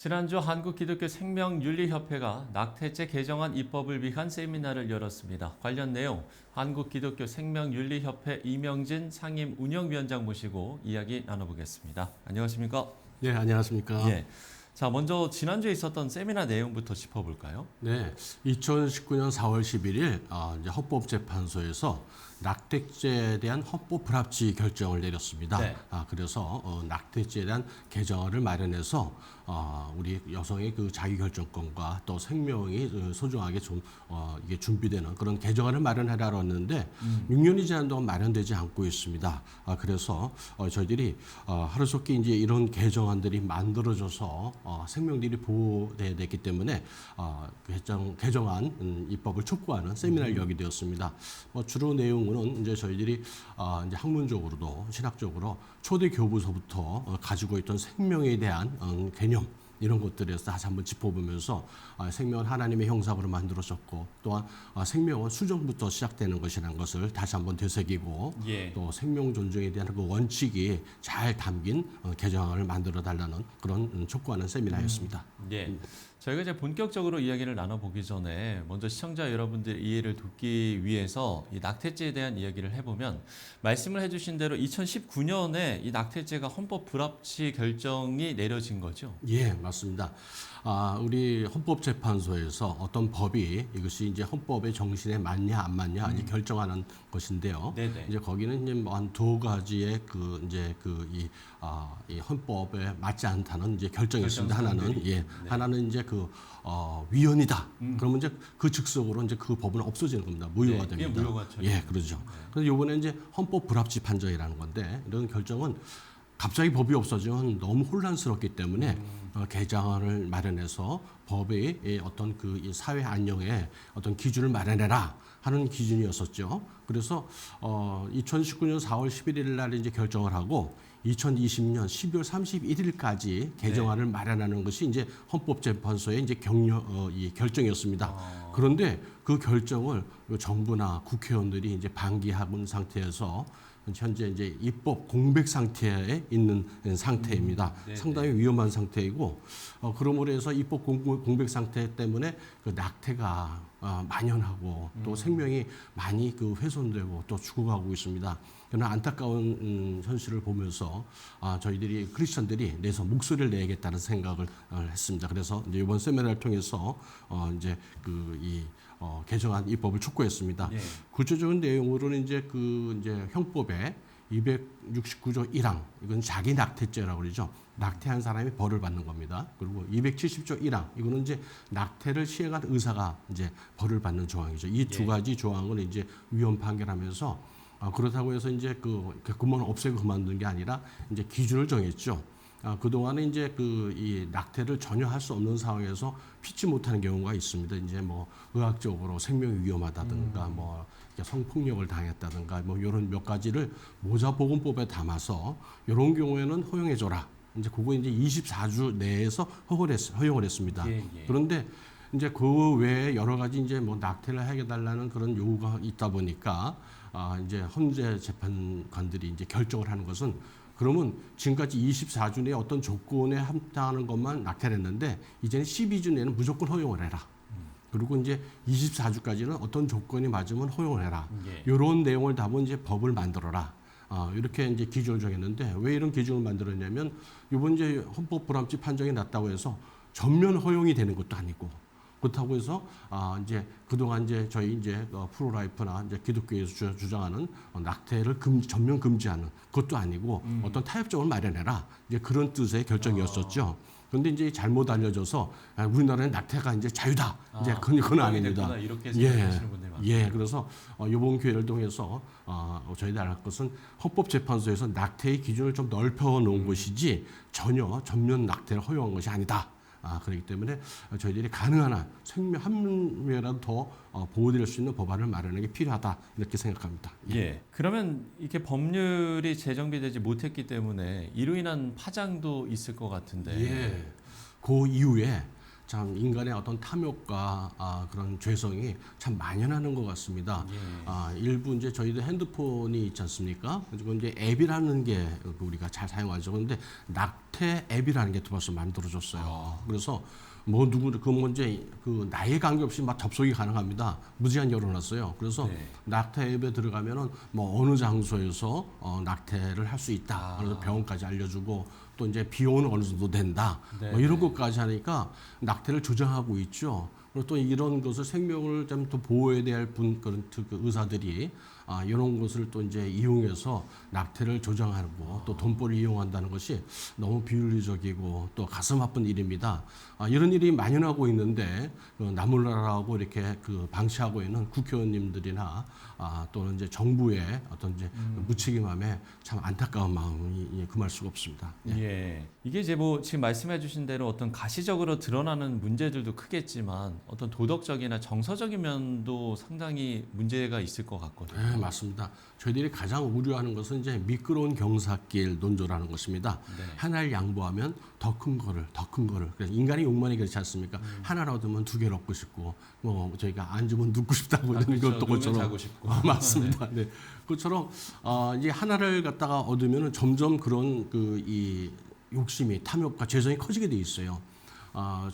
지난주 한국기독교생명윤리협회가 낙태죄 개정안 입법을 위한 세미나를 열었습니다. 관련 내용 한국기독교생명윤리협회 이명진 상임 운영위원장 모시고 이야기 나눠보겠습니다. 안녕하십니까? 네, 안녕하십니까? 예. 자, 먼저 지난주에 있었던 세미나 내용부터 짚어볼까요? 네, 2019년 4월 11일 이제 헌법재판소에서 낙태죄에 대한 헌법 불합치 결정을 내렸습니다. 네. 그래서 낙태죄에 대한 개정안을 마련해서 우리 여성의 그 자기결정권과 또 생명이 소중하게 좀 이게 준비되는 그런 개정안을 마련해라고 했는데 6년이 지난 동안 마련되지 않고 있습니다. 그래서 저희들이 하루속히 이제 이런 개정안들이 만들어져서 생명들이 보호돼야 됐기 때문에 개정안 입법을 촉구하는 세미나를 열게 되었습니다. 주로 내용은 이제 저희들이 이제 학문적으로도 신학적으로 초대 교부서부터 가지고 있던 생명에 대한 개념 이런 것들에서 다시 한번 짚어보면서 생명은 하나님의 형상으로 만들어졌고 또한 생명은 수정부터 시작되는 것이라는 것을 다시 한번 되새기고 또 생명 존중에 대한 그 원칙이 잘 담긴 개정안을 만들어 달라는 그런 촉구하는 세미나였습니다. 예. 저희가 이제 본격적으로 이야기를 나눠보기 전에 먼저 시청자 여러분들 이해를 돕기 위해서 이 낙태죄에 대한 이야기를 해보면 말씀을 해주신 대로 2019년에 이 낙태죄가 헌법 불합치 결정이 내려진 거죠? 예, 맞습니다. 우리 헌법재판소에서 어떤 법이 이것이 이제 헌법의 정신에 맞냐 안 맞냐 이제 결정하는 것인데요. 네네. 이제 거기는 이제 한 두 가지의 이 헌법에 맞지 않다는 이제 결정이 있습니다. 하나는 하나는 이제 위헌이다. 그러면 이제 그 즉석으로 이제 그 법은 없어지는 겁니다. 무효가 됩니다. 무효가 그렇죠. 그래서 이번에 이제 헌법 불합치 판정이라는 건데 이런 결정은 갑자기 법이 없어지면 너무 혼란스럽기 때문에 개정안을 마련해서 법의 어떤 이 사회 안녕에 어떤 기준을 마련해라 하는 기준이었었죠. 그래서 2019년 4월 11일 날 이제 결정을 하고 2020년 12월 31일까지 개정안을 마련하는 것이 이제 헌법재판소의 이제 이 결정이었습니다. 그런데 그 결정을 정부나 국회의원들이 이제 방기하고 상태에서 현재 이제 입법 공백 상태에 있는 상태입니다. 상당히 위험한 상태이고 그러므로 해서 입법 공백 상태 때문에 그 낙태가 만연하고 또 생명이 많이 훼손되고 또 죽어가고 있습니다. 그러나 안타까운 현실을 보면서 저희들이 크리스천들이 내서 목소리를 내야겠다는 생각을 했습니다. 그래서 이제 이번 세미나를 통해서 이제 개정안 입법을 촉구했습니다. 구체적인 내용으로는 이제 형법에 269조 1항 이건 자기 낙태죄라고 그러죠. 낙태한 사람이 벌을 받는 겁니다. 그리고 270조 1항 이거는 이제 낙태를 시행한 의사가 이제 벌을 받는 조항이죠. 이 두 가지 조항을 이제 위헌 판결하면서 그렇다고 해서 이제 그만 없애고 그만둔 게 아니라 이제 기준을 정했죠. 그동안에 이제 이 낙태를 전혀 할 수 없는 상황에서 피치 못하는 경우가 있습니다. 이제 뭐 의학적으로 생명이 위험하다든가 뭐 성폭력을 당했다든가 뭐 이런 몇 가지를 모자보건법에 담아서 이런 경우에는 허용해줘라. 이제 그거 이제 24주 내에서 허용을 했습니다. 그런데 이제 그 외에 여러 가지 이제 뭐 낙태를 해달라는 그런 요구가 있다 보니까 이제 헌재 재판관들이 이제 결정을 하는 것은 그러면 지금까지 24주 내에 어떤 조건에 합당하는 것만 낙태를 했는데 이제는 12주 내에는 무조건 허용을 해라. 그리고 이제 24주까지는 어떤 조건이 맞으면 허용을 해라. 이런 내용을 담은 이제 법을 만들어라. 이렇게 이제 기준을 정했는데 왜 이런 기준을 만들었냐면 이번 이제 헌법 불합치 판정이 났다고 해서 전면 허용이 되는 것도 아니고 그렇다고 해서 이제 그동안 이제 저희 이제 프로라이프나 이제 기독교에서 주장하는 낙태를 전면 금지하는 그것도 아니고 어떤 타협점을 마련해라 이제 그런 뜻의 결정이었었죠. 그런데 이제 잘못 알려져서 우리나라는 낙태가 이제 자유다 이제 그건 아닙니다. 이렇게 생각하시는 분들이 많습니다. 그래서 이번 기회를 통해서 저희들 알 것은 헌법재판소에서 낙태의 기준을 좀 넓혀 놓은 것이지 전혀 전면 낙태를 허용한 것이 아니다. 그렇기 때문에 저희들이 가능한 한 생명 한 명이라도 더 보호될 수 있는 법안을 마련하는 게 필요하다 이렇게 생각합니다. 그러면 이렇게 법률이 제정비되지 못했기 때문에 이로 인한 파장도 있을 것 같은데. 그 이후에 참 인간의 어떤 탐욕과 그런 죄성이 참 만연하는 것 같습니다. 일부 이제 저희도 핸드폰이 있지 않습니까? 그리고 이제 앱이라는 게 우리가 잘 사용하죠. 그런데 낙태 앱이라는 게 벌써 만들어졌어요. 그래서 뭐 누구 그 문제 그 나이에 관계없이 막 접속이 가능합니다. 무제한 열어놨어요. 그래서 낙태 앱에 들어가면은 뭐 어느 장소에서 낙태를 할 수 있다. 그래서 병원까지 알려주고 또 이제 비용은 어느 정도 된다. 뭐 이런 것까지 하니까 낙태를 조장하고 있죠. 그리고 또 이런 것을 생명을 좀 더 보호해야 될 그런 그 의사들이 이런 것을 또 이제 이용해서 낙태를 조장하고 또 돈벌이 이용한다는 것이 너무 비윤리적이고 또 가슴 아픈 일입니다. 이런 일이 만연하고 있는데 나몰라라고 이렇게 그 방치하고 있는 국회의원님들이나 또는 이제 정부의 어떤 이제 무책임함에 참 안타까운 마음이 금할 수가 없습니다. 예. 이게 이제 뭐 지금 말씀해주신 대로 어떤 가시적으로 드러나는 문제들도 크겠지만 어떤 도덕적이나 정서적인 면도 상당히 문제가 있을 것 같거든요. 네, 맞습니다. 저희들이 가장 우려하는 것은 이제 미끄러운 경사길 논조라는 것입니다. 하나를 양보하면 더 큰 거를. 그래서 인간의 욕망이 그렇지 않습니까? 하나를 얻으면 두 개를 얻고 싶고, 뭐 저희가 안 주면 눕고 싶다고 하는 그렇죠. 것처럼 자고 싶고. 맞습니다. 네. 그것처럼 이제 하나를 갖다가 얻으면은 점점 그런 이 욕심이 탐욕과 죄성이 커지게 돼 있어요.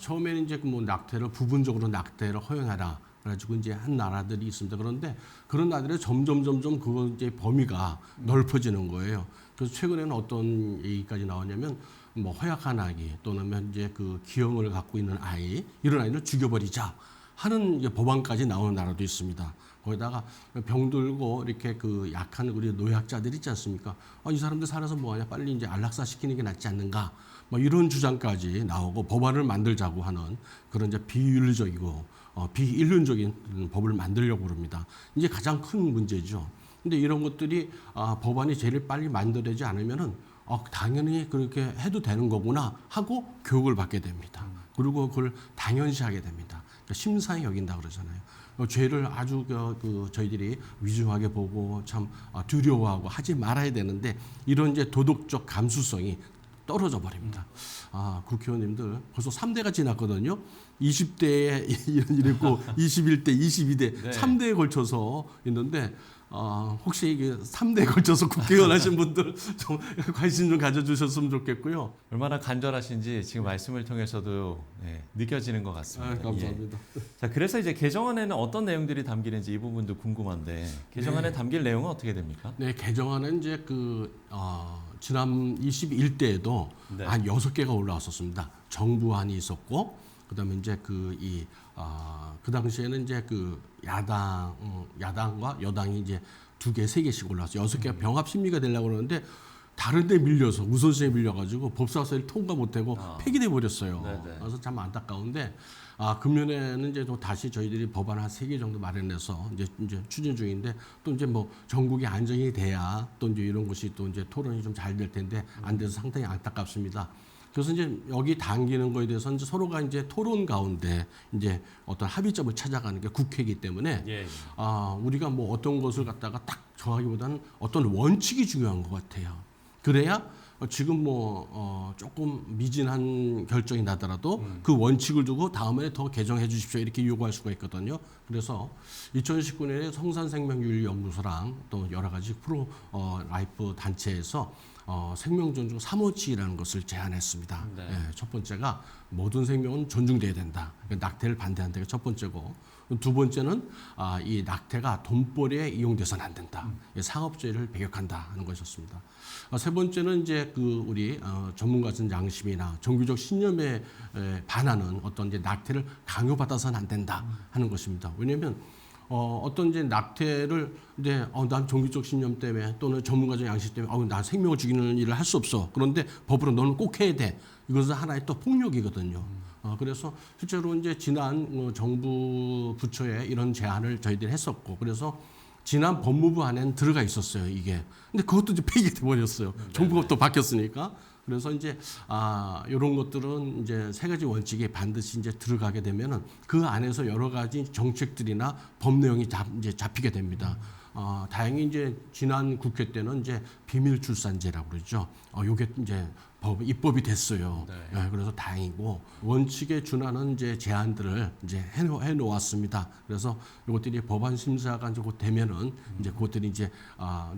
처음에는 이제 뭐 낙태를 부분적으로 낙태를 허용하라. 그래가지고 이제 한 나라들이 있습니다. 그런데 그런 나라들이 점점 그 이제 범위가 넓어지는 거예요. 그래서 최근에는 어떤 얘기까지 나오냐면 뭐 허약한 아기 또는 이제 그 기형을 갖고 있는 아이 이런 아이를 죽여버리자 하는 이제 법안까지 나오는 나라도 있습니다. 거기다가 병들고 이렇게 그 약한 우리 노약자들 있지 않습니까? 이 사람들 살아서 뭐하냐 빨리 이제 안락사 시키는 게 낫지 않는가? 뭐 이런 주장까지 나오고 법안을 만들자고 하는 그런 이제 비윤리적이고 비인륜적인 법을 만들려고 합니다. 이제 가장 큰 문제죠. 근데 이런 것들이 법안이 제일 빨리 만들어지지 않으면은 당연히 그렇게 해도 되는 거구나 하고 교육을 받게 됩니다. 그리고 그걸 당연시하게 됩니다. 그러니까 심사히 여긴다 그러잖아요. 죄를 아주 저희들이 위중하게 보고 참 두려워하고 하지 말아야 되는데 이런 이제 도덕적 감수성이 떨어져 버립니다. 국회의원님들 벌써 3대가 지났거든요. 20대에 이런 일이 있고 21대, 22대, 네. 3대에 걸쳐서 있는데 혹시 이게 3대에 걸쳐서 국회의원 하신 분들 좀 관심 좀 가져주셨으면 좋겠고요. 얼마나 간절하신지 지금 말씀을 통해서도 느껴지는 것 같습니다. 감사합니다. 예. 자, 그래서 이제 개정안에는 어떤 내용들이 담기는지 이 부분도 궁금한데 개정안에 담길 내용은 어떻게 됩니까? 네, 개정안은 이제 지난 21대에도 네. 한 6개가 올라왔었습니다. 정부안이 있었고, 그다음에 이제 그 당시에는 이제 그 야당과 여당이 이제 2개, 3개씩 올라왔어요. 6개가 병합 심리가 되려고 그러는데 다른 데 밀려서 우선순위에 밀려가지고 법사위를 통과 못하고 폐기돼 버렸어요. 네네. 그래서 참 안타까운데 금년에는 이제 또 다시 저희들이 법안 한 3개 정도 마련해서 이제 추진 중인데 또 이제 뭐 전국이 안정이 돼야 또 이제 이런 것이 또 이제 토론이 좀 잘 될 텐데 안 돼서 상당히 안타깝습니다. 그래서 이제 여기 당기는 거에 대해서 이제 서로가 이제 토론 가운데 이제 어떤 합의점을 찾아가는 게 국회이기 때문에 예. 우리가 뭐 어떤 것을 갖다가 딱 정하기보다는 어떤 원칙이 중요한 것 같아요. 그래야 지금 뭐 조금 미진한 결정이 나더라도 그 원칙을 두고 다음에 더 개정해 주십시오 이렇게 요구할 수가 있거든요. 그래서 2019년에 성산생명윤리연구소랑 또 여러 가지 프로 라이프 단체에서 생명 존중 3호칙이라는 것을 제안했습니다. 네. 첫 번째가 모든 생명은 존중돼야 된다. 낙태를 반대한다는 게 첫 번째고, 두 번째는 이 낙태가 돈벌이에 이용돼서는 안 된다. 상업주의를 배격한다 하는 것이었습니다. 세 번째는 이제 우리 전문가적 양심이나 종교적 신념에 반하는 어떤 이제 낙태를 강요받아서는 안 된다 하는 것입니다. 왜냐하면 어떤 이제 낙태를 이제 난 종교적 신념 때문에 또는 전문가적 양심 때문에 난 생명을 죽이는 일을 할 수 없어. 그런데 법으로 너는 꼭 해야 돼. 이것은 하나의 또 폭력이거든요. 그래서 실제로 이제 지난 정부 부처에 이런 제안을 저희들이 했었고, 그래서 지난 법무부 안에는 들어가 있었어요, 이게. 근데 그것도 이제 폐기돼 버렸어요. 정부가 또 바뀌었으니까. 그래서 이제 이런 것들은 이제 3가지 원칙이 반드시 이제 들어가게 되면은 그 안에서 여러 가지 정책들이나 법 내용이 이제 잡히게 됩니다. 다행히 이제 지난 국회 때는 이제 비밀 출산제라고 그러죠. 요게 이제 입법이 됐어요. 네. 예, 그래서 다행이고 원칙에 준하는 이제 제안들을 이제 해놓았습니다. 그래서 이것들이 법안 심사가 이제 곧 되면은 이제 그것들이 이제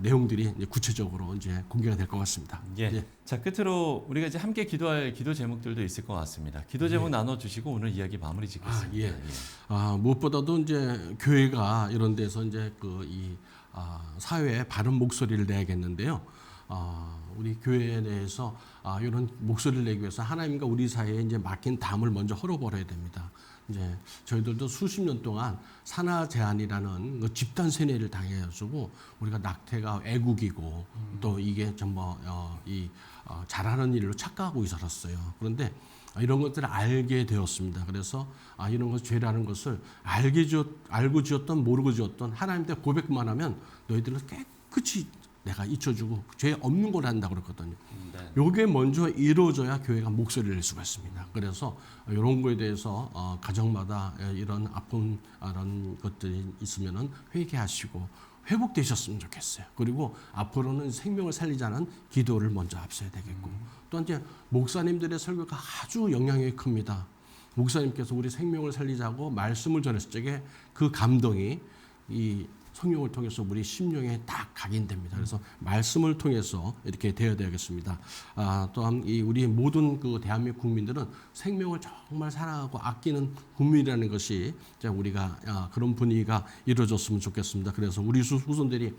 내용들이 이제 구체적으로 이제 공개가 될 것 같습니다. 예. 자, 끝으로 우리가 이제 함께 기도할 기도 제목들도 있을 것 같습니다. 기도 제목 나눠주시고 오늘 이야기 마무리 짓겠습니다. 예. 무엇보다도 이제 교회가 이런 데서 이제 사회에 바른 목소리를 내야겠는데요. 우리 교회 내에서 이런 목소리를 내기 위해서 하나님과 우리 사이에 이제 막힌 담을 먼저 헐어버려야 됩니다. 이제 저희들도 수십 년 동안 산하 제한이라는 그 집단 세뇌를 당해가지고 우리가 낙태가 애국이고 또 이게 전부 잘하는 일로 착각하고 있었어요. 그런데 이런 것들을 알게 되었습니다. 그래서 이런 것 죄라는 것을 알고 지었던 모르고 지었던 하나님한테 고백만 하면 너희들은 깨끗이 내가 잊혀주고 죄 없는 걸 한다고 그랬거든요. 네. 요게 먼저 이루어져야 교회가 목소리를 낼 수가 있습니다. 그래서 이런 거에 대해서 가정마다 이런 아픈 이런 것들이 있으면은 회개하시고 회복되셨으면 좋겠어요. 그리고 앞으로는 생명을 살리자는 기도를 먼저 앞서야 되겠고 또 이제 목사님들의 설교가 아주 영향력이 큽니다. 목사님께서 우리 생명을 살리자고 말씀을 전했을 적에 그 감동이 이 성령을 통해서 우리 심령에 딱 각인됩니다. 그래서 말씀을 통해서 이렇게 되어야 되겠습니다. 또한 우리 모든 그 대한민국 국민들은 생명을 정말 사랑하고 아끼는 국민이라는 것이 우리가 그런 분위기가 이루어졌으면 좋겠습니다. 그래서 우리 후손들이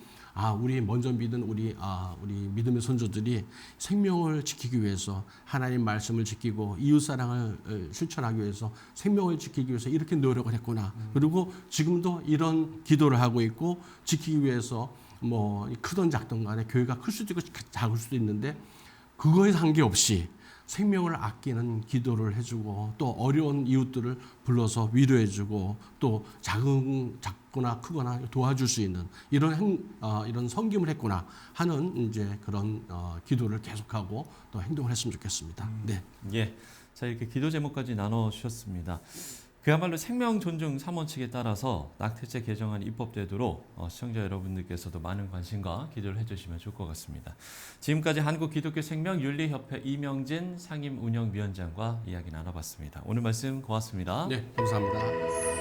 우리 먼저 믿은 우리 믿음의 선조들이 생명을 지키기 위해서 하나님 말씀을 지키고 이웃 사랑을 실천하기 위해서 생명을 지키기 위해서 이렇게 노력을 했구나. 그리고 지금도 이런 기도를 하고 있고 지키기 위해서 뭐 크든 작든 간에 교회가 클 수도 있고 작을 수도 있는데 그거에 상관없이 생명을 아끼는 기도를 해주고 또 어려운 이웃들을 불러서 위로해주고 또 작거나 크거나 도와줄 수 있는 이런 섬김을 했구나 하는 이제 그런 기도를 계속하고 또 행동을 했으면 좋겠습니다. 네. 예. 자, 이렇게 기도 제목까지 나눠 주셨습니다. 그야말로 생명 존중 3원칙에 따라서 낙태죄 개정안이 입법되도록 시청자 여러분들께서도 많은 관심과 기도를 해주시면 좋을 것 같습니다. 지금까지 한국기독교생명윤리협회 이명진 상임운영위원장과 이야기 나눠봤습니다. 오늘 말씀 고맙습니다. 네, 감사합니다.